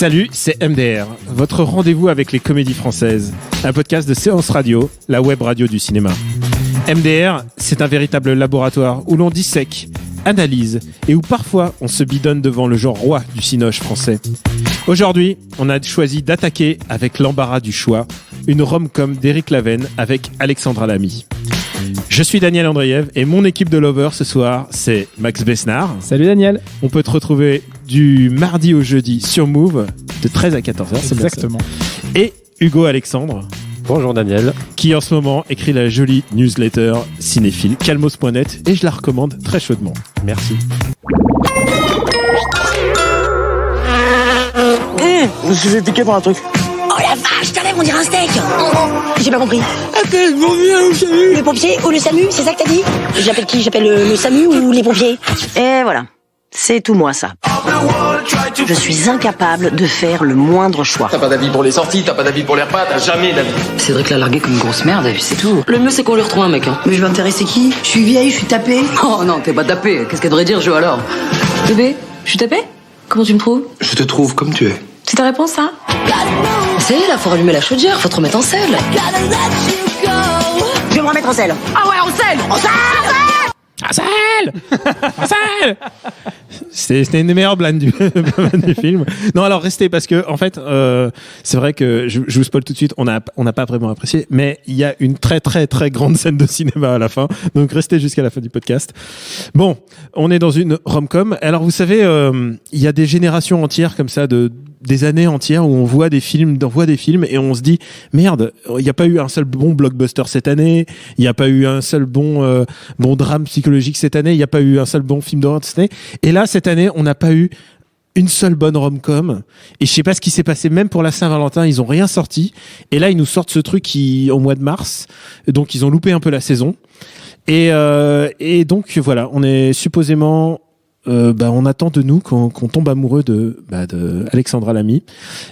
Salut, c'est MDR, votre rendez-vous avec les comédies françaises, un podcast de Séance Radio, la web radio du cinéma. MDR, c'est un véritable laboratoire où l'on dissèque, analyse et où parfois on se bidonne devant le genre roi du cinoche français. Aujourd'hui, on a choisi d'attaquer avec l'embarras du choix, une rom-com d'Éric Laven avec Alexandra Lamy. Je suis Daniel Andreev et mon équipe de lovers ce soir, c'est Max Besnard. Salut Daniel. On peut te retrouver du mardi au jeudi sur Move, de 13 à 14h. C'est exactement. Et Hugo Alexandre. Bonjour Daniel. Qui en ce moment écrit la jolie newsletter cinéphile calmos.net et je la recommande très chaudement. Merci. Je me suis fait piquer par un truc. Oh la vache, t'enlèves, on dirait un steak. J'ai pas compris. Quel bon bien, le SAMU. Le pompier ou le SAMU, c'est ça que t'as dit? J'appelle qui? J'appelle le SAMU ou les pompiers? Et voilà, c'est tout moi ça. Je suis incapable de faire le moindre choix. T'as pas d'avis pour les sorties, t'as pas d'avis pour les repas, t'as jamais d'avis. Cédric l'a largué comme une grosse merde et puis c'est tout. Le mieux c'est qu'on lui retrouve un mec. Mais je vais intéresser qui? Je suis vieille, je suis tapée. Oh non, t'es pas tapée. Qu'est-ce qu'elle devrait dire, Jo, alors? Bébé, je suis tapée? Comment tu me trouves? Je te trouve comme tu es. C'est ta réponse, ça? Ça y est, là, faut rallumer la chaudière, faut te remettre en selle. Je vais me remettre en selle. Ah ouais, en selle! En selle! C'était une des meilleures blagues du film. Non, alors restez parce que en fait, c'est vrai que je vous spoil tout de suite. On n'a pas vraiment apprécié, mais il y a une très très très grande scène de cinéma à la fin. Donc restez jusqu'à la fin du podcast. Bon, on est dans une rom-com. Alors vous savez, il y a des générations entières comme ça des années entières où on voit des films et on se dit merde, il n'y a pas eu un seul bon blockbuster cette année, il n'y a pas eu un seul bon drame psychologique cette année, il n'y a pas eu un seul bon film d'horreur cette année. Et là, cette année, on n'a pas eu une seule bonne rom-com. Et je sais pas ce qui s'est passé, même pour la Saint-Valentin, ils ont rien sorti. Et là, ils nous sortent ce truc au mois de mars. Donc, ils ont loupé un peu la saison. Et donc, voilà, on est supposément... on attend de nous qu'on tombe amoureux de Alexandra Lamy.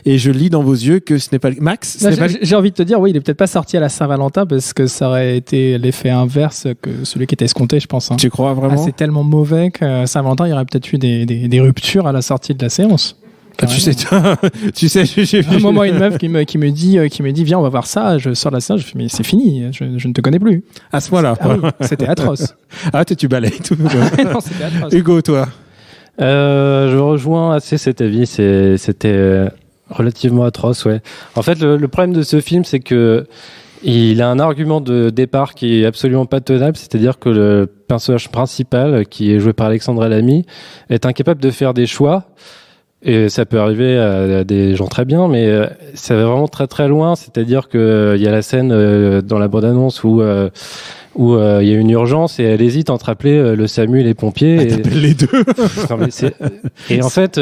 Et je lis dans vos yeux que ce n'est pas Max. J'ai envie de te dire, oui, il est peut-être pas sorti à la Saint-Valentin parce que ça aurait été l'effet inverse que celui qui était escompté, je pense. Hein. Tu crois vraiment? C'est tellement mauvais que Saint-Valentin, il y aurait peut-être eu des ruptures à la sortie de la séance. Tu sais, j'ai vu. À un moment, une meuf qui me dit, viens, on va voir ça. Je sors de la séance, je fais, mais c'est fini, je ne te connais plus. À ce moment-là. Ah oui, c'était atroce. Ah, tu balayes tout. Non, c'était atroce. Hugo, toi? Je rejoins assez cet avis. C'était relativement atroce, ouais. En fait, le problème de ce film, c'est que il a un argument de départ qui est absolument pas tenable, c'est-à-dire que le personnage principal, qui est joué par Alexandra Lamy, est incapable de faire des choix. Et ça peut arriver à des gens très bien, mais ça va vraiment très très loin. C'est-à-dire que il y a la scène dans la bande-annonce où il y a une urgence et elle hésite entre appeler le SAMU et les pompiers. Elle t'appelle les deux. Non, mais et en fait,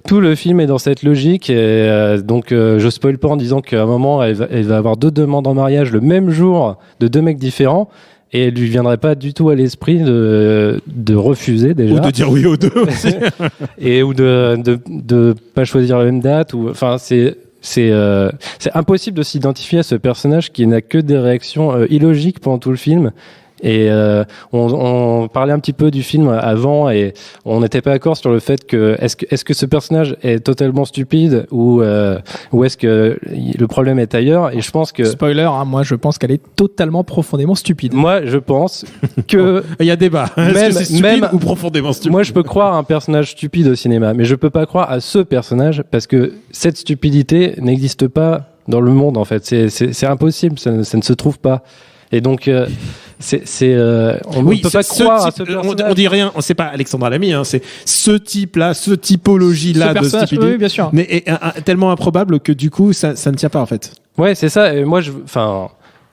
tout le film est dans cette logique. Et donc, je spoil pas en disant qu'à un moment, elle va avoir 2 demandes en mariage le même jour de 2 mecs différents. Et il lui viendrait pas du tout à l'esprit de refuser déjà. Ou de dire oui aux deux aussi. Et ou de pas choisir la même date. Ou enfin c'est impossible de s'identifier à ce personnage qui n'a que des réactions illogiques pendant tout le film. Et on parlait un petit peu du film avant et on n'était pas d'accord sur le fait que est-ce que ce personnage est totalement stupide ou est-ce que le problème est ailleurs. Et je pense que spoiler, hein, moi je pense qu'elle est totalement profondément stupide. Moi je pense que il y a débat. Est-ce que c'est stupide ou profondément stupide? Moi je peux croire à un personnage stupide au cinéma, mais je peux pas croire à ce personnage parce que cette stupidité n'existe pas dans le monde en fait. C'est impossible, ça ne se trouve pas. Et donc, on peut pas croire à ce personnage. On dit rien, c'est pas Alexandra Lamy, hein, c'est ce type-là, ce typologie-là de stupidité. Oui, bien sûr. Mais tellement improbable que du coup, ça ne tient pas en fait. Ouais, c'est ça. Et moi, je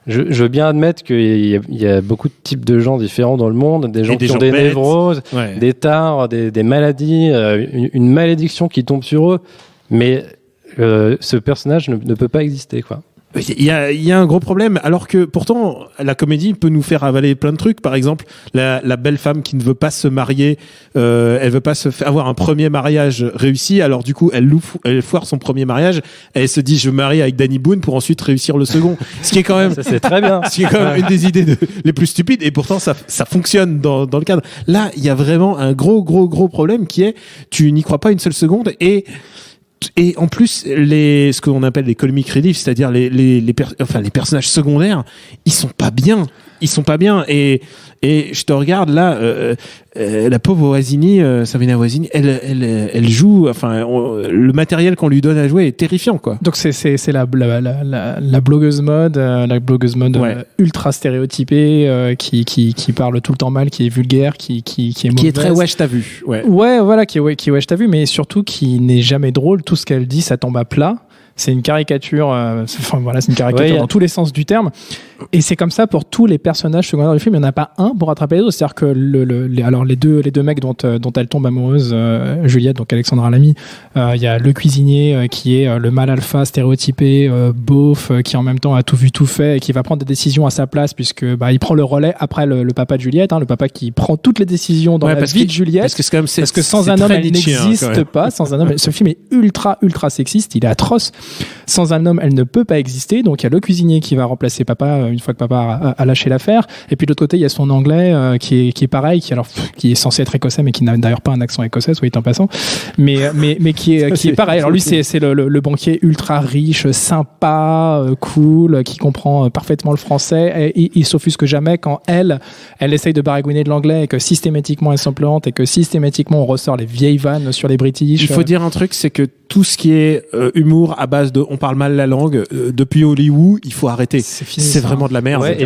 veux bien admettre qu'il y a beaucoup de types de gens différents dans le monde, des gens qui ont des névroses, des tares, des maladies, une malédiction qui tombe sur eux. Mais ce personnage ne peut pas exister, quoi. Il y a un gros problème, alors que pourtant la comédie peut nous faire avaler plein de trucs. Par exemple, la belle femme qui ne veut pas se marier, elle veut pas avoir un premier mariage réussi. Alors du coup, elle foire son premier mariage. Elle se dit je me marie avec Danny Boone pour ensuite réussir le second. Ce qui est quand même, ça c'est très bien. Ce qui est quand même une des idées les plus stupides. Et pourtant ça fonctionne dans le cadre. Là, il y a vraiment un gros problème qui est tu n'y crois pas une seule seconde et et en plus ce qu'on appelle les comic relief, c'est-à-dire les personnages secondaires, ils sont pas bien et je te regarde là, la pauvre Oasini, Sabrina Oasini, elle joue, le matériel qu'on lui donne à jouer est terrifiant, quoi. Donc c'est la blogueuse mode, ultra stéréotypée, qui parle tout le temps mal, qui est vulgaire, qui est mauvaise. Qui est très wesh t'as vu. Ouais, voilà, qui est wesh t'as vu, mais surtout qui n'est jamais drôle. Tout ce qu'elle dit, ça tombe à plat. C'est une caricature, c'est une caricature dans tous les sens du terme. Et c'est comme ça pour tous les personnages secondaires du film. Il n'y en a pas un pour rattraper les autres. C'est-à-dire que les deux mecs dont elle tombe amoureuse, Juliette, donc Alexandra Lamy, il y a le cuisinier qui est le mâle alpha stéréotypé, beauf, qui en même temps a tout vu, tout fait et qui va prendre des décisions à sa place puisque il prend le relais après le papa de Juliette, le papa qui prend toutes les décisions dans la vie de Juliette. Parce que sans un homme, elle n'existe pas. Sans un homme, ce film est ultra sexiste. Il est atroce. Sans un homme, elle ne peut pas exister. Donc il y a le cuisinier qui va remplacer papa une fois que papa a lâché l'affaire. Et puis de l'autre côté, il y a son anglais qui est pareil, qui est censé être écossais, mais qui n'a d'ailleurs pas un accent écossais, soit dit en passant. Mais qui est pareil. Alors lui, c'est le banquier ultra riche, sympa, cool, qui comprend parfaitement le français. Et il s'offusque jamais quand elle essaye de baragouiner de l'anglais et que systématiquement elle s'en plante et que systématiquement on ressort les vieilles vannes sur les British. Il faut dire un truc, c'est que tout ce qui est humour à base de on parle mal la langue depuis Hollywood, il faut arrêter. C'est vraiment de la merde. Ouais,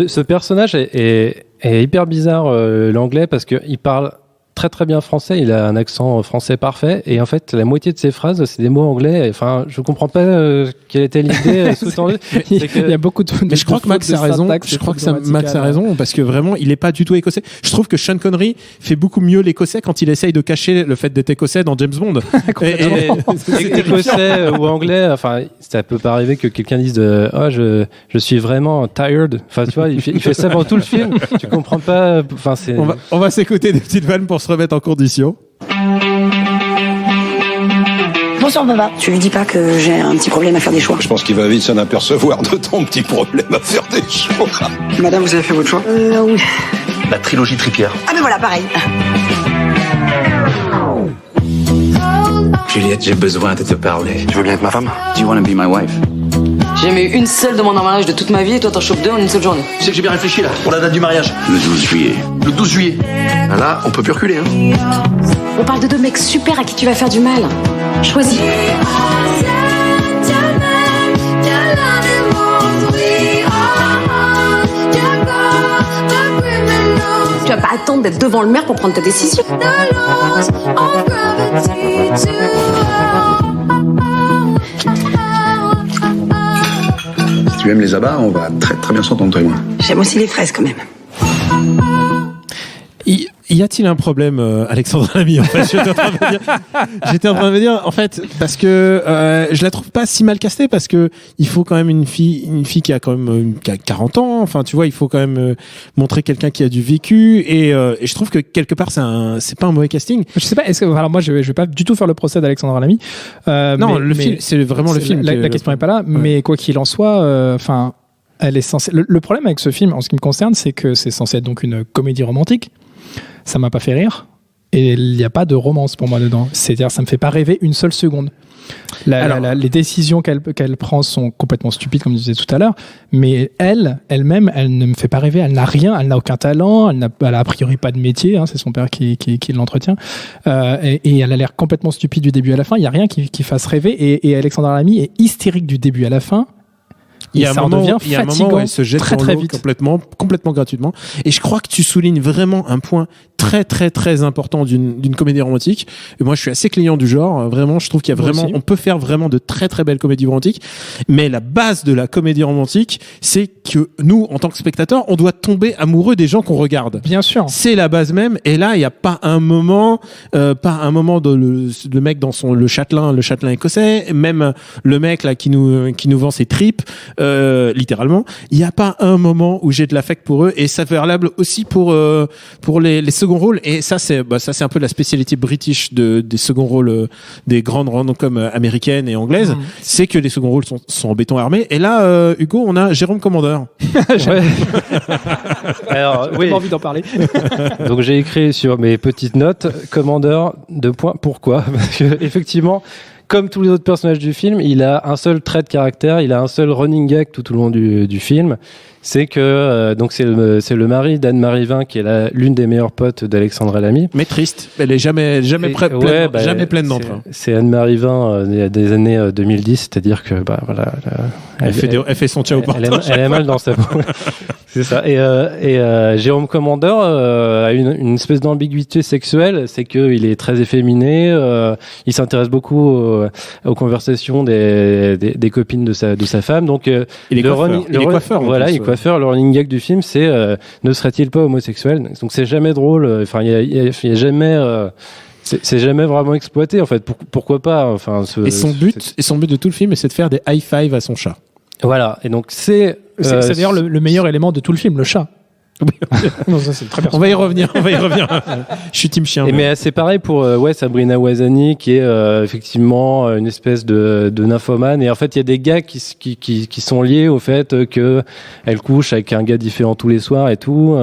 ce personnage est hyper bizarre, l'anglais, parce qu'il parle très très bien français, il a un accent français parfait et en fait la moitié de ses phrases c'est des mots anglais. Enfin, je comprends pas quelle était l'idée sous-tendue. Il y a beaucoup de. Mais je crois que Max a raison. Je crois que Max a raison parce que vraiment il est pas du tout écossais. Je trouve que Sean Connery fait beaucoup mieux l'écossais quand il essaye de cacher le fait d'être écossais dans James Bond. Écossais ou anglais. Enfin, ça peut pas arriver que quelqu'un dise je suis vraiment tired. Enfin, tu vois, il fait ça pendant tout le film. Tu comprends pas. Enfin, c'est. On va s'écouter des petites vannes pour se remettre en condition. Bonsoir papa. Tu lui dis pas que j'ai un petit problème à faire des choix? Je pense qu'il va vite s'en apercevoir de ton petit problème à faire des choix. Madame, vous avez fait votre choix? Oui. La trilogie Tripière. Ah ben voilà, pareil. Juliette, j'ai besoin de te parler. Tu veux bien être ma femme? Do you wanna be my wife? J'ai jamais eu une seule demande en mariage de toute ma vie et toi t'en chopes deux en une seule journée. Tu sais que j'ai bien réfléchi là, pour la date du mariage. Le 12 juillet. Le 12 juillet. Ah, là, on peut plus reculer, On parle de deux mecs super à qui tu vas faire du mal. Choisis. Tu vas pas attendre d'être devant le maire pour prendre ta décision. Si tu aimes les abats, on va très très bien s'entendre, toi et moi. J'aime aussi les fraises quand même. Y a-t-il un problème, Alexandre Lamy, en fait? J'étais en train de me dire, en fait, parce que je la trouve pas si mal castée, parce que il faut quand même une fille qui a quand même qui a 40 ans. Enfin, tu vois, il faut quand même montrer quelqu'un qui a du vécu, et je trouve que quelque part c'est pas un mauvais casting. Je sais pas. Alors moi, je vais pas du tout faire le procès d'Alexandre Lamy. Non, film, c'est vraiment le film. La question est pas là, mais quoi qu'il en soit, elle est censée. Le problème avec ce film, en ce qui me concerne, c'est que c'est censé être donc une comédie romantique. Ça m'a pas fait rire et il n'y a pas de romance pour moi dedans. C'est-à-dire, ça me fait pas rêver une seule seconde. Les décisions qu'elle prend sont complètement stupides, comme je disais tout à l'heure, mais elle-même, elle ne me fait pas rêver. Elle n'a rien, elle n'a aucun talent, elle a a priori pas de métier, c'est son père qui l'entretient, et elle a l'air complètement stupide du début à la fin. Il n'y a rien qui fasse rêver, et Alexandra Lamy est hystérique du début à la fin. Il y a un moment où elle se jette très dans l'eau vite. complètement gratuitement. Et je crois que tu soulignes vraiment un point très très très important d'une comédie romantique. Et moi, je suis assez client du genre. Vraiment, je trouve qu'il y a vraiment, on peut faire vraiment de très très belles comédies romantiques. Mais la base de la comédie romantique, c'est que nous, en tant que spectateurs, on doit tomber amoureux des gens qu'on regarde. Bien sûr. C'est la base même. Et là, il n'y a pas un moment de le mec dans le châtelain écossais, même le mec là qui nous vend ses tripes. Littéralement, il n'y a pas un moment où j'ai de l'affect pour eux, et ça fait valable aussi pour les seconds rôles. Et ça c'est un peu la spécialité british des seconds rôles des grandes rom-com américaines et anglaises. C'est que les seconds rôles sont en béton armé. Et là, Hugo, on a Jérôme Commander. Ouais. Alors, oui. J'ai envie d'en parler. Donc j'ai écrit sur mes petites notes Commander : pourquoi ? Parce que effectivement, comme tous les autres personnages du film, il a un seul trait de caractère, il a un seul running gag tout au long du film. C'est que donc c'est le mari d'Anne-Marie Vin qui est l'une des meilleures potes d'Alexandra Lamy. Mais triste, elle est jamais pleine d'entrain. C'est Anne-Marie Vin des années 2010, c'est-à-dire que voilà, elle fait son ciao porteur. Elle est mal dans sa peau. C'est ça. Et Jérôme Commander a une espèce d'ambiguïté sexuelle, c'est qu'il est très efféminé, il s'intéresse beaucoup aux conversations des copines de sa femme. Donc il est coiffeur. Voilà, il est coiffeur. Le running gag du film, c'est ne serait-il pas homosexuel? Donc c'est jamais drôle. Enfin, il y a jamais. C'est jamais vraiment exploité en fait. Pourquoi pas? Enfin, et son but de tout le film, c'est de faire des high five à son chat. Voilà. Et donc c'est d'ailleurs le meilleur élément de tout le film, le chat. Non, ça, c'est très on va y revenir. Je suis team chien. Mais c'est pareil pour Sabrina Ouazani qui est effectivement une espèce de nymphomane. Et en fait, il y a des gars qui sont liés au fait que elle couche avec un gars différent tous les soirs et tout.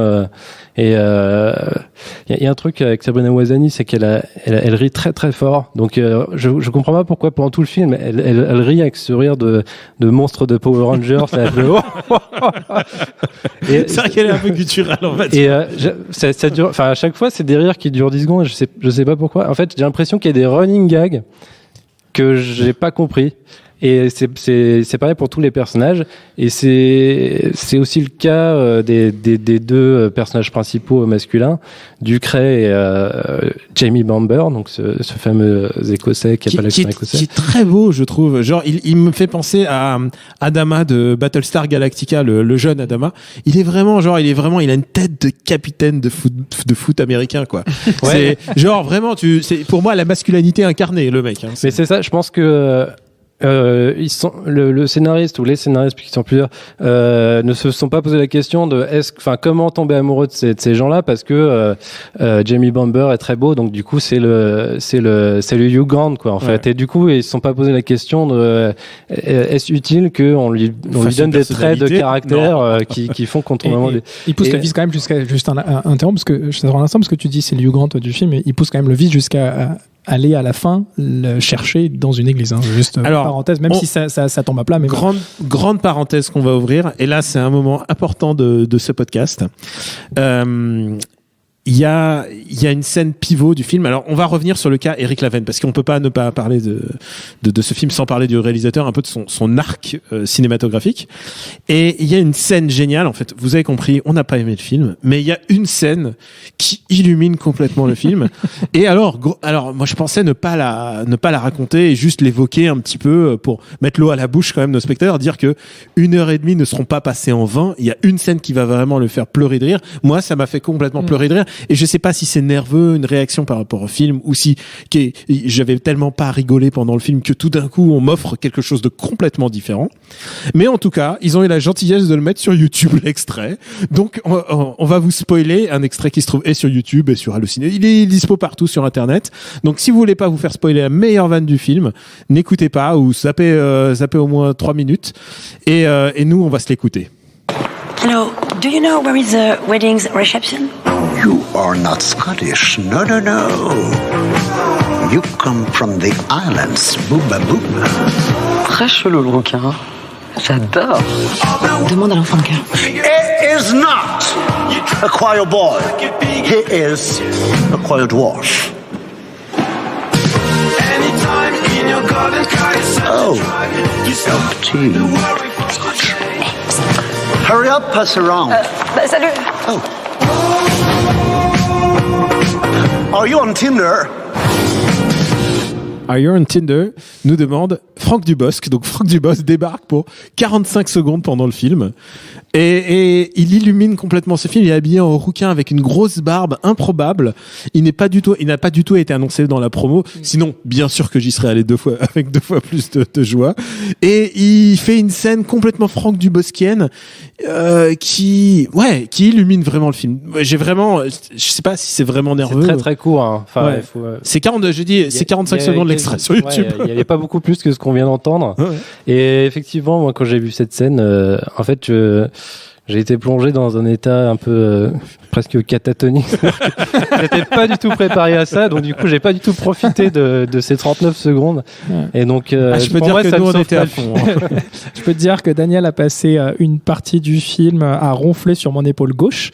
Et il y a un truc avec Sabrina Ouazani, c'est qu'elle rit très très fort. Donc je comprends pas pourquoi pendant tout le film elle rit avec ce rire de monstre de Power Rangers. C'est vrai qu'elle est un peu gutturale en fait. Et ça dure. Enfin à chaque fois c'est des rires qui durent 10 secondes. Je sais pas pourquoi. En fait j'ai l'impression qu'il y a des running gags que j'ai pas compris. Et c'est pareil pour tous les personnages. Et c'est aussi le cas des deux personnages principaux masculins, Ducret et Jamie Bamber, donc ce fameux Écossais qui a pas l'accent écossais. Qui est très beau, je trouve. Genre, il me fait penser à Adama de Battlestar Galactica, le jeune Adama. Il a une tête de capitaine de foot américain, quoi. Ouais. C'est genre vraiment, c'est pour moi la masculinité incarnée, le mec. Hein. Mais c'est ça, je pense que ils sont le scénariste ou les scénaristes qui sont plusieurs ne se sont pas posé la question de comment tomber amoureux de ces gens-là, parce que Jamie Bamber est très beau, donc du coup c'est le Hugh Grant quoi en fait. Et du coup ils se sont pas posé la question de est-ce utile qu'on lui donne des traits de caractère qui font qu'on tombe amoureux. Il pousse le vice quand même jusqu'à juste un terme, parce que je t'interromps un instant parce que tu dis c'est le Hugh Grant du film, et il pousse quand même le vice jusqu'à aller à la fin le chercher dans une église, hein. Juste parenthèse, même si ça tombe à plat, mais grande parenthèse qu'on va ouvrir, et là c'est un moment important de ce podcast. Il y a une scène pivot du film. Alors, on va revenir sur le cas Eric Laven, parce qu'on peut pas ne pas parler de ce film sans parler du réalisateur, un peu de son arc cinématographique. Et il y a une scène géniale. En fait, vous avez compris, on n'a pas aimé le film, mais il y a une scène qui illumine complètement le film. Et alors, moi, je pensais ne pas la raconter et juste l'évoquer un petit peu pour mettre l'eau à la bouche quand même nos spectateurs, dire que 1h30 ne seront pas passées en vain. Il y a une scène qui va vraiment le faire pleurer de rire. Moi, ça m'a fait complètement pleurer de rire. Et je sais pas si c'est nerveux, une réaction par rapport au film, ou si j'avais tellement pas rigolé pendant le film que tout d'un coup on m'offre quelque chose de complètement différent. Mais en tout cas, ils ont eu la gentillesse de le mettre sur YouTube, l'extrait. Donc on va vous spoiler un extrait qui se trouve et sur YouTube et sur Allociné. Il est dispo partout sur Internet. Donc si vous voulez pas vous faire spoiler la meilleure vanne du film, n'écoutez pas ou zappez au moins 3 minutes. Et nous, on va se l'écouter. Hello, do you know where is the wedding's reception? You are not Scottish. No. You come from the islands. Booba booba. Très chelou le rouquin. J'adore. Demande à l'enfant de cœur. He is not a choir boy. He is a choir dwarf. Oh, milk tea. Scotch. Hurry up, pass around. Salut. Oh. Are you on Tinder? Are you on Tinder? Nous demande Franck Dubosc. Donc Franck Dubosc débarque pour 45 secondes pendant le film. Et il illumine complètement ce film. Il est habillé en rouquin avec une grosse barbe improbable. Il n'a pas du tout été annoncé dans la promo. Sinon, bien sûr que j'y serais allé avec 2 fois plus de joie. Et il fait une scène complètement Franck Duboscienne, qui illumine vraiment le film. Je sais pas si c'est vraiment nerveux. C'est très très court, hein. Enfin, ouais. C'est 45 secondes l'extrait sur YouTube. Il y avait pas beaucoup plus que ce qu'on vient d'entendre. Ouais. Et effectivement, moi, quand j'ai vu cette scène, en fait, j'ai été plongé dans un état un peu presque catatonique. J'étais pas du tout préparé à ça, donc du coup j'ai pas du tout profité de ces 39 secondes. Et donc je peux dire que nous on était à fond. Je peux te dire que Daniel a passé une partie du film à ronfler sur mon épaule gauche.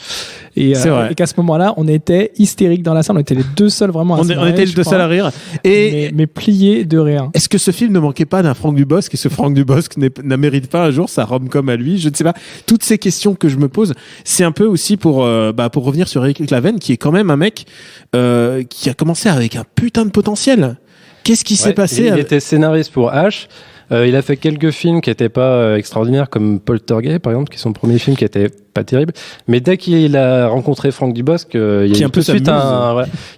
Et qu'à ce moment-là, on était hystériques dans la salle. On était les deux seuls vraiment à se marrer, on était les deux seuls à rire. Mais pliés de rire. Est-ce que ce film ne manquait pas d'un Franck Dubosc et ce Franck Dubosc ne mérite pas un jour sa rom-com à lui? Je ne sais pas. Toutes ces questions que je me pose, c'est un peu aussi pour revenir sur Éric Laven, qui est quand même un mec qui a commencé avec un putain de potentiel. Qu'est-ce qui s'est passé? Il était scénariste pour H. Il a fait quelques films qui n'étaient pas extraordinaires, comme Poltergeist, par exemple, qui est son premier film qui était pas terrible. Mais dès qu'il a rencontré Franck Dubosc, il y a tout de suite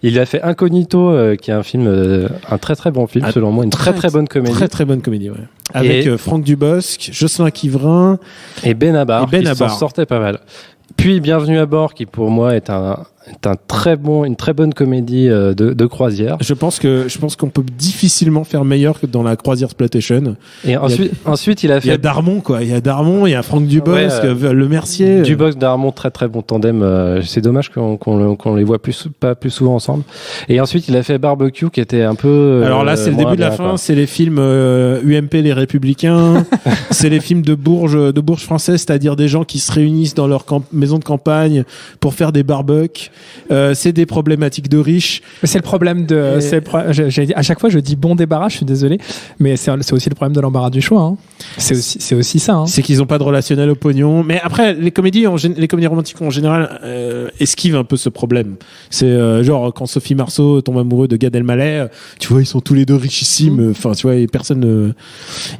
il a fait Incognito, qui est un film, un très très bon film, selon moi, une très très bonne comédie. Très très bonne comédie, ouais. Avec Franck Dubosc, Jocelyn Quivrin et Ben Abar, qui s'en sortait pas mal. Puis Bienvenue à bord, qui pour moi est une très bonne comédie de croisière. Je pense qu'on peut difficilement faire meilleur que dans la Croisière Exploitation. Et ensuite il a fait. Il y a Darmon, quoi. Il y a Darmon, il y a Franck Dubosc, Le Mercier. Dubosc, Darmon, très très bon tandem. C'est dommage qu'on les voit pas plus souvent ensemble. Et ensuite il a fait Barbecue, qui était un peu. Alors là, c'est le début de la fin. Quoi. C'est les films UMP les Républicains. C'est les films de Bourges françaises, c'est-à-dire des gens qui se réunissent dans leur maison de campagne pour faire des barbecues. C'est des problématiques de riches. C'est le problème de. À chaque fois, je dis bon débarras. Je suis désolé, mais c'est aussi le problème de l'embarras du choix. Hein. C'est aussi ça. Hein. C'est qu'ils n'ont pas de relationnel au pognon. Mais après, les comédies romantiques en général esquivent un peu ce problème. C'est genre quand Sophie Marceau tombe amoureux de Gad Elmaleh, tu vois, ils sont tous les deux richissimes. Enfin, tu vois, et personne.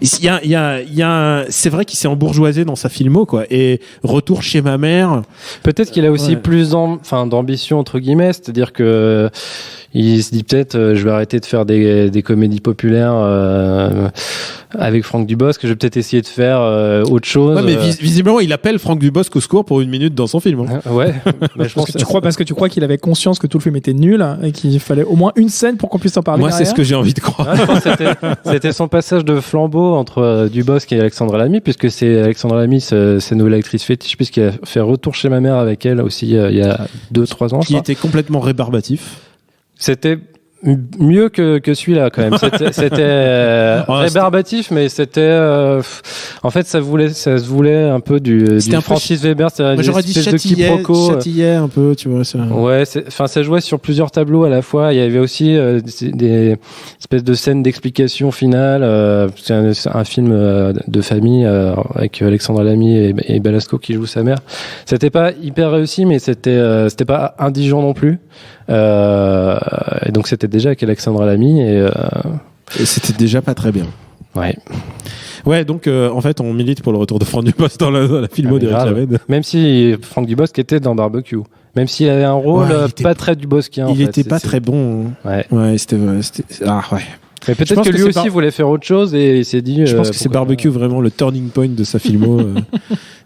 C'est vrai qu'il s'est embourgeoisé dans sa filmo, quoi. Et Retour chez ma mère. Peut-être qu'il a aussi plus d'ambition, entre guillemets, c'est-à-dire que il se dit peut-être je vais arrêter de faire des comédies populaires avec Franck Dubosc, je vais peut-être essayer de faire autre chose. Ouais, mais visiblement il appelle Franck Dubosc au secours pour 1 minute dans son film. Hein. Ouais. Mais je pense parce que tu crois qu'il avait conscience que tout le film était nul et qu'il fallait au moins une scène pour qu'on puisse en parler. Moi, derrière. c'est ce que j'ai envie de croire. Je pense que c'était son passage de flambeau entre Dubosc et Alexandra Lamy, puisque c'est Alexandra Lamy, c'est nouvelle actrice fétiche, puisqu'il a fait Retour chez ma mère avec elle aussi il y a 2-3 ans. Qui était complètement rébarbatif. C'était mieux que celui-là quand même. C'était rébarbatif, mais c'était en fait ça se voulait un peu du Francis Weber. Moi, j'aurais dit châtillait un peu, tu vois ça. Ouais, ça jouait sur plusieurs tableaux à la fois. Il y avait aussi des espèces de scènes d'explication finale. C'est un film de famille avec Alexandra Lamy et Belasco qui joue sa mère. C'était pas hyper réussi, mais c'était pas indigent non plus. Et donc c'était déjà avec Alexandra Lamy et c'était déjà pas très bien. Ouais, donc en fait on milite pour le retour de Franck Dubosc dans la filmo d'Éric Laven. Même si Franck Dubosc était dans Barbecue, même s'il avait un rôle pas très Duboscien. Il était pas très bon. Ouais, c'était ouais. Mais peut-être que lui aussi voulait faire autre chose et il s'est dit. Je pense que c'est Barbecue vraiment le turning point de sa filmo.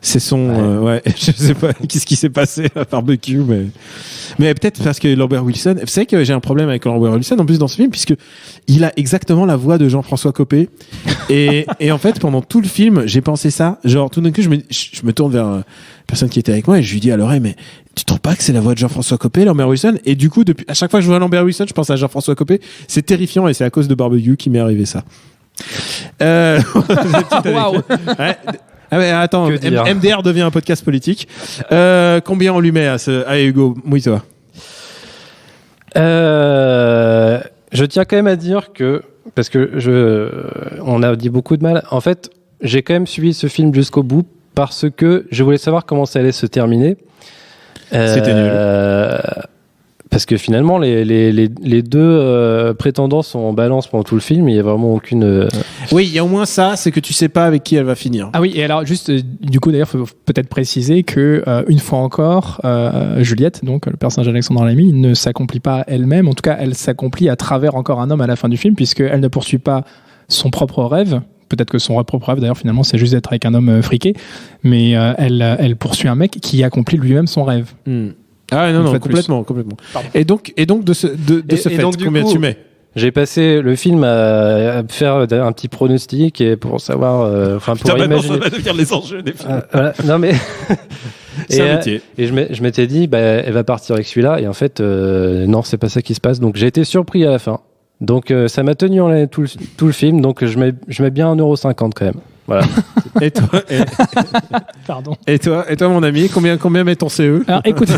C'est son. Je sais pas qu'est-ce qui s'est passé à Barbecue, mais peut-être parce que Lambert Wilson. Vous savez que j'ai un problème avec Lambert Wilson en plus dans ce film, puisque il a exactement la voix de Jean-François Copé. Et en fait, pendant tout le film, j'ai pensé ça. Genre, tout d'un coup, je me tourne vers une personne qui était avec moi et je lui dis à l'oreille, mais tu trouves pas que c'est la voix de Jean-François Copé, Lambert Wilson? Et du coup, à chaque fois que je vois Lambert Wilson, je pense à Jean-François Copé. C'est terrifiant et c'est à cause de Barbecue qui m'est arrivé ça. Waouh. Ah mais attends, MDR devient un podcast politique. Combien on lui met à Hugo Mouissa? Je tiens quand même à dire que, parce que on a dit beaucoup de mal, en fait, j'ai quand même suivi ce film jusqu'au bout parce que je voulais savoir comment ça allait se terminer. C'était nul. Parce que finalement, les deux prétendants sont en balance pendant tout le film. Il n'y a vraiment aucune. Oui, il y a au moins ça, c'est que tu sais pas avec qui elle va finir. Ah oui, et alors juste, du coup, d'ailleurs, faut peut-être préciser que une fois encore, Juliette, donc le personnage d'Alexandra Lamy, ne s'accomplit pas elle-même. En tout cas, elle s'accomplit à travers encore un homme à la fin du film, puisqu'elle ne poursuit pas son propre rêve. Peut-être que son propre rêve, d'ailleurs, finalement, c'est juste d'être avec un homme friqué. Mais elle poursuit un mec qui accomplit lui-même son rêve. Ah non, complètement. Pardon. Et donc de ce fait, combien tu mets? J'ai passé le film à faire un petit pronostic et pour savoir, pour imaginer. Ça va devenir les enjeux des films. Voilà. Non mais. C'est un métier. Et je m'étais dit, elle va partir avec celui-là. Et en fait, non, c'est pas ça qui se passe. Donc j'ai été surpris à la fin. Donc ça m'a tenu en laine tout le film. Donc je mets bien 1,50€ quand même. Voilà. Et toi, Pardon. Et toi, mon ami, combien met ton CE? Alors, écoute,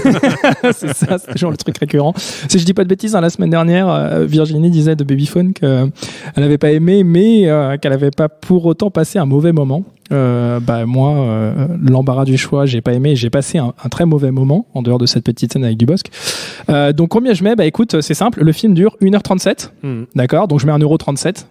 c'est ça, c'est toujours le truc récurrent. Si je dis pas de bêtises, la semaine dernière, Virginie disait de Babyphone qu'elle n'avait pas aimé, mais qu'elle n'avait pas pour autant passé un mauvais moment. Moi, l'embarras du choix, j'ai pas aimé. J'ai passé un très mauvais moment en dehors de cette petite scène avec Dubosc. Donc, combien je mets? Écoute, c'est simple. Le film dure 1h37. D'accord. Donc, je mets 1,37€.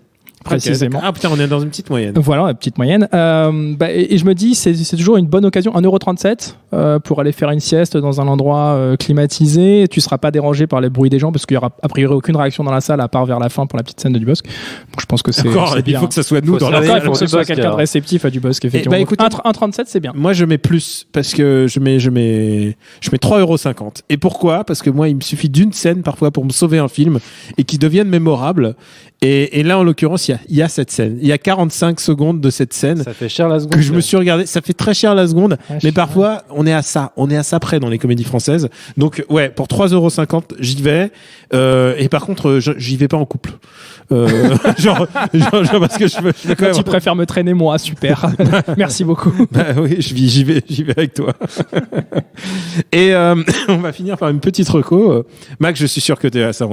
Précisément. Ah putain, on est dans une petite moyenne. Voilà, une petite moyenne. Et je me dis, c'est toujours une bonne occasion, 1,37€ pour aller faire une sieste dans un endroit climatisé. Tu seras pas dérangé par les bruits des gens parce qu'il y aura a priori aucune réaction dans la salle à part vers la fin pour la petite scène de Dubosc. Donc je pense que c'est il faut que ça soit nous dans la salle. Il faut que ce soit quelqu'un de réceptif à Dubosc, effectivement. Écoutez, 1,37€, c'est bien. Moi, je mets plus parce que je mets 3,50€. Et pourquoi? Parce que moi, il me suffit d'une scène parfois pour me sauver un film et qui devienne mémorable. Et là, en l'occurrence, il y a cette scène. Il y a 45 secondes de cette scène. Ça fait cher la seconde. Que je me suis regardé. Ça fait très cher la seconde. Ouais, mais parfois, on est à ça près dans les comédies françaises. Donc, ouais, pour 3,50€, j'y vais. Et par contre, j'y vais pas en couple. genre parce que je veux quand même... Tu préfères me traîner moi, super. Merci beaucoup. Oui, j'y vais avec toi. Et on va finir par une petite reco. Max, je suis sûr que t'es à ça.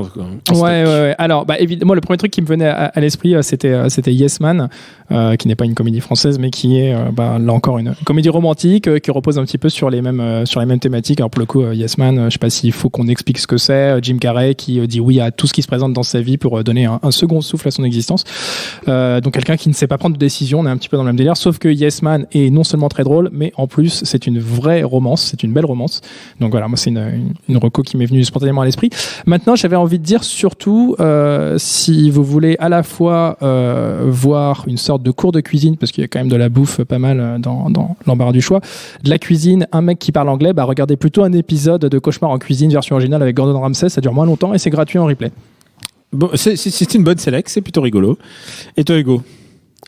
Ouais. Alors, évidemment, le premier truc qui me venait à l'esprit, c'était Yes Man, qui n'est pas une comédie française, mais qui est là encore une comédie romantique qui repose un petit peu sur les mêmes thématiques. Alors pour le coup, Yes Man, je sais pas s'il faut qu'on explique ce que c'est. Jim Carrey qui dit oui à tout ce qui se présente dans sa vie pour donner un second souffle à son existence. Donc quelqu'un qui ne sait pas prendre de décision, on est un petit peu dans le même délire. Sauf que Yes Man est non seulement très drôle, mais en plus c'est une vraie romance, c'est une belle romance. Donc voilà, moi c'est une reco qui m'est venue spontanément à l'esprit. Maintenant, j'avais envie de dire surtout si vous voulez à la fois voir une sorte de cours de cuisine, parce qu'il y a quand même de la bouffe pas mal dans l'embarras du choix, de la cuisine, un mec qui parle anglais, regardez plutôt un épisode de Cauchemar en cuisine version originale avec Gordon Ramsay, ça dure moins longtemps et c'est gratuit en replay. Bon, c'est une bonne sélection, c'est plutôt rigolo. Et toi, Hugo?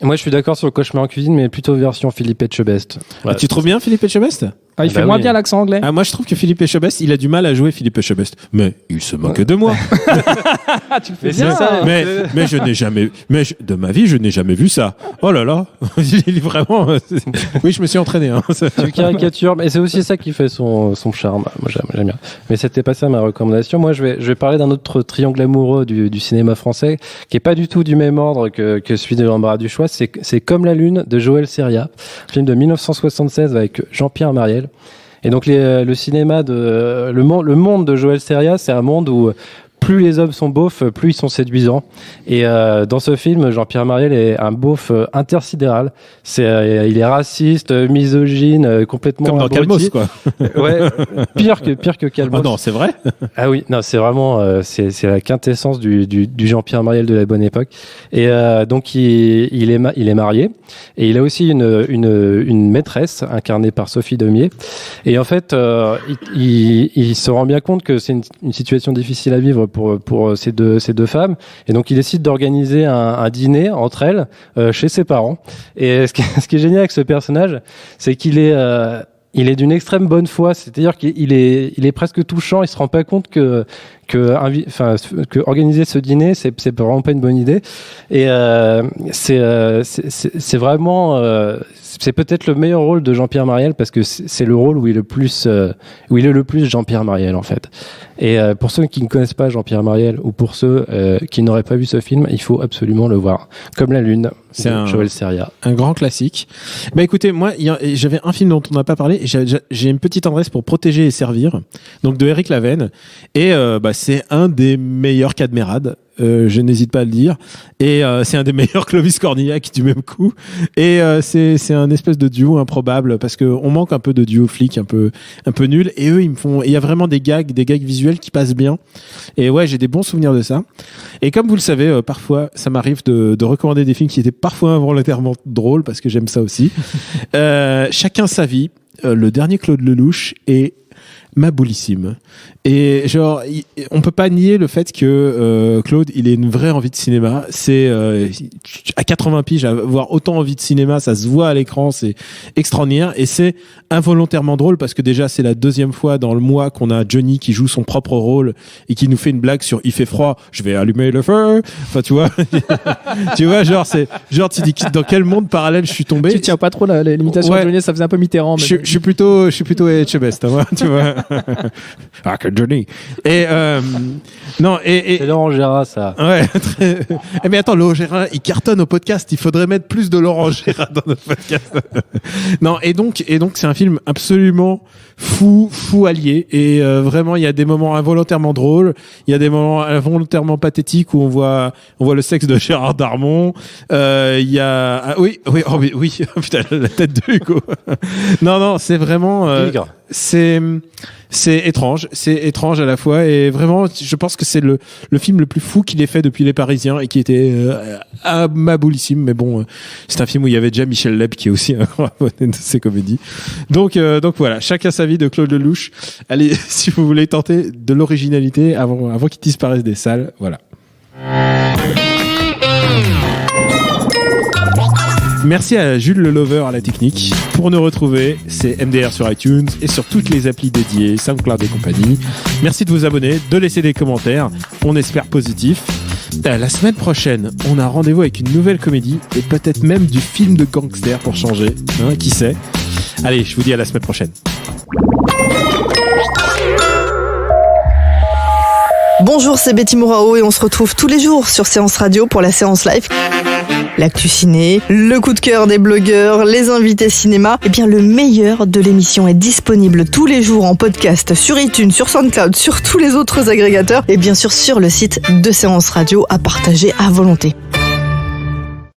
Moi, je suis d'accord sur le Cauchemar en cuisine, mais plutôt version Philippe Etchebest. Ouais. Tu trouves bien Philippe Etchebest? Il fait moins bien l'accent anglais. Moi, je trouve que Philippe Etchebest, il a du mal à jouer Philippe Etchebest. Mais il se moque de moi. Tu fais bien ça. Mais je n'ai jamais, de ma vie, je n'ai jamais vu ça. Oh là là. Il est vraiment, oui, je me suis entraîné, hein. Tu caricatures, mais c'est aussi ça qui fait son charme. Moi, j'aime bien. Mais c'était pas ça ma recommandation. Moi, je vais parler d'un autre triangle amoureux du cinéma français, qui est pas du tout du même ordre que celui de l'embarras du choix. C'est Comme la Lune de Joël Seria. Film de 1976 avec Jean-Pierre Mariel. Et donc le cinéma le monde de Joël Seria, c'est un monde où plus les hommes sont beaufs, plus ils sont séduisants. Et dans ce film, Jean-Pierre Mariel est un beauf intersidéral. Il est raciste, misogyne, complètement comme dans Calmos, quoi. Ouais, pire que Calmos. Ah non, c'est vrai. Ah oui, non, c'est vraiment c'est la quintessence du Jean-Pierre Mariel de la bonne époque. Et donc il est marié et il a aussi une maîtresse incarnée par Sophie Daumier. Et en fait, il se rend bien compte que c'est une situation difficile à vivre pour ces deux femmes, et donc il décide d'organiser un dîner entre elles chez ses parents. Et ce qui est génial avec ce personnage, c'est qu'il est d'une extrême bonne foi, c'est-à-dire qu'il est presque touchant. Il se rend pas compte que organiser ce dîner, c'est vraiment pas une bonne idée. Et c'est vraiment c'est peut-être le meilleur rôle de Jean-Pierre Mariel, parce que c'est le rôle où il est le plus Jean-Pierre Mariel, en fait. Et pour ceux qui ne connaissent pas Jean-Pierre Mariel, ou pour ceux qui n'auraient pas vu ce film, il faut absolument le voir. Comme la Lune, c'est Joël Seria. Un grand classique. Écoutez, moi, j'avais un film dont on n'a pas parlé, et j'ai une petite tendresse pour Protéger et servir, donc de Éric Lavenne, et c'est un des meilleurs Cadmerade. Je n'hésite pas à le dire, et c'est un des meilleurs Clovis Cornillac du même coup, et c'est un espèce de duo improbable, parce que on manque un peu de duo flic un peu nul, et eux il y a vraiment des gags visuels qui passent bien, et ouais, j'ai des bons souvenirs de ça. Et comme vous le savez, parfois ça m'arrive de recommander des films qui étaient parfois involontairement drôles, parce que j'aime ça aussi. Chacun sa vie, le dernier Claude Lelouch, est maboulissime. Et genre, on peut pas nier le fait que Claude, il ait une vraie envie de cinéma. C'est à 80 piges, avoir autant envie de cinéma, ça se voit à l'écran, c'est extraordinaire. Et c'est involontairement drôle parce que déjà, c'est la deuxième fois dans le mois qu'on a Johnny qui joue son propre rôle et qui nous fait une blague sur il fait froid, je vais allumer le feu. Enfin, tu vois, tu vois, genre tu dis dans quel monde parallèle je suis tombé. Tu tiens pas trop l'imitation de Johnny, ça faisait un peu Mitterrand. Mais... Je suis plutôt Etchebest, hein, tu vois. Ah, que Johnny. Et non, et c'est Laurent Gérard, ça. Ouais. Très... Mais attends, Laurent Gérard, il cartonne au podcast. Il faudrait mettre plus de Laurent Gérard dans notre podcast. Non, et donc, c'est un film absolument fou allié. Et vraiment, il y a des moments involontairement drôles. Il y a des moments involontairement pathétiques où on voit le sexe de Gérard Darmon. Il y a, oui, putain, la tête de Hugo. Non, c'est vraiment, c'est étrange à la fois, et vraiment je pense que c'est le film le plus fou qu'il ait fait depuis Les Parisiens, et qui était maboulissime. Mais bon, c'est un film où il y avait déjà Michel Leb, qui est aussi un grand abonné de ses comédies. Donc voilà, chacun sa vie de Claude Lelouch. Allez, si vous voulez tenter de l'originalité avant qu'il disparaisse des salles, voilà. Merci à Jules Le Lover à la technique. Pour nous retrouver, c'est MDR sur iTunes et sur toutes les applis dédiées, SoundCloud et compagnie. Merci de vous abonner, de laisser des commentaires. On espère positif. La semaine prochaine, on a rendez-vous avec une nouvelle comédie et peut-être même du film de gangster pour changer. Hein, qui sait ? Allez, je vous dis à la semaine prochaine. Bonjour, c'est Betty Mourao et on se retrouve tous les jours sur Séance Radio pour la séance live. L'actu ciné, le coup de cœur des blogueurs, les invités cinéma. Eh bien, le meilleur de l'émission est disponible tous les jours en podcast sur iTunes, sur SoundCloud, sur tous les autres agrégateurs et bien sûr sur le site de Séance Radio à partager à volonté.